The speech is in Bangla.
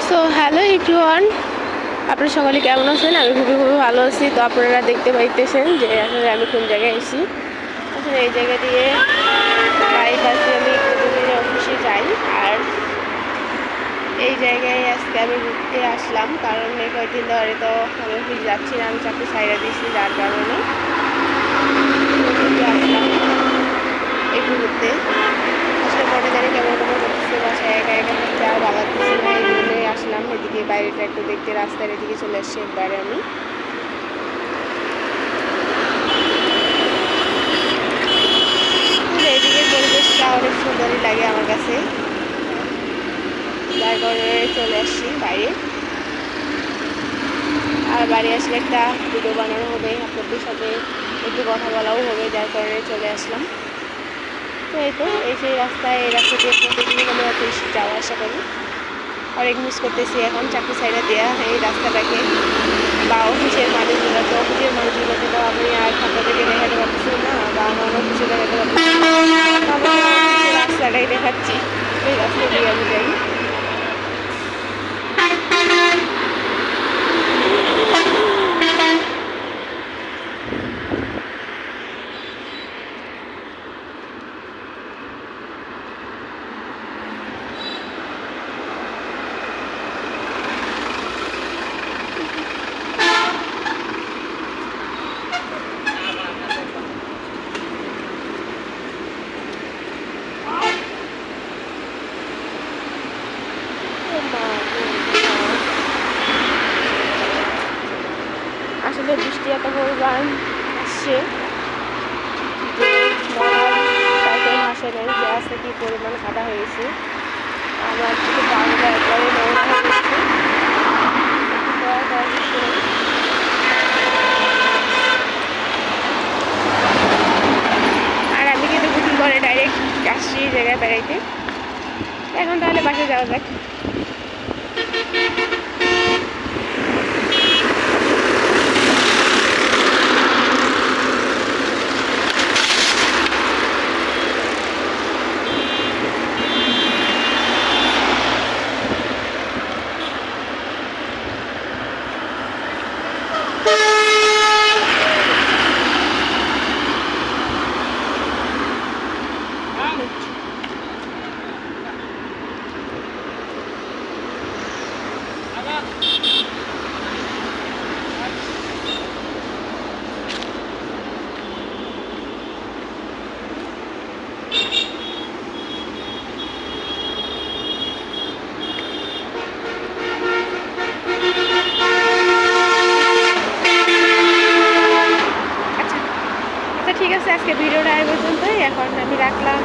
সো হ্যালো এভরিওয়ান, আপনারা সকলে কেমন আছেন? আমি খুবই ভালো আছি। তো আপনারা দেখতে পাইতেছেন যে আসলে আমি কোন জায়গায় এসেছি। আসলে এই জায়গা দিয়ে বাইপাসে আমি প্রতিদিন অফিসে যাই, আর এই জায়গায় আজকে আমি ঘুরতে আসলাম, কারণ এই কয়েকদিন ধরে তো আমি অফিস যাচ্ছি না, আমি চাকরি ছাইড়া দিয়েছি, যার কারণে আসলাম একটু ঘুরতে। আসলে পরে জানি কেমন করতেছে, বাসায় একা একা থাকতে আর ভালো লাগতেছে না, এই জন্যই আসলাম এদিকে। বাইরেটা একটু দেখতে, রাস্তার এদিকে চলে আসছি একবারে আমি। এদিকের পরিবেশটা অনেক সুন্দরই লাগে আমার কাছে, যার কারণে চলে আসছি বাইরে। আর বাড়ি আসলে একটা ভিডিও বানানো হবে, আপনাদের সাথে একটু কথা বলাও হবে, যার কারণে চলে আসলাম। তো এই তো এই সেই রাস্তায়, এই রাস্তা দিয়ে প্রতিদিন আমি অফিস যাওয়া আসা করি। অনেক মিস করতেছি এখন চাকরি সাইডে দেওয়া এই রাস্তাটাকে বা অফিসের মানুষগুলোকে তো আমি আর আপনাদেরকে দেখাতে পারতেছি না, বা আমার অফিসে দেখাতে পারতেছি না, আমি অফিসের রাস্তাটাই দেখাচ্ছি। এই রাস্তা দিয়ে আমি যাই। আসলে বৃষ্টি এত পরিমাণ আসছে যে সাইকেল হাসে নেই, যে রাস্তা কি পরিমাণ কাদা হয়েছে। আমার কিছু পাগুলো একবারে নোংরা হয়ে গেছে। আর আমি কিন্তু গোসল করে ডাইরেক্ট আসছি জায়গায় বেড়াইতে। এখন তাহলে বাসে যাওয়া যাক। ঠিক আছে, আজকে ভিডিওটা এই পর্যন্তই। এখন আমি রাখলাম।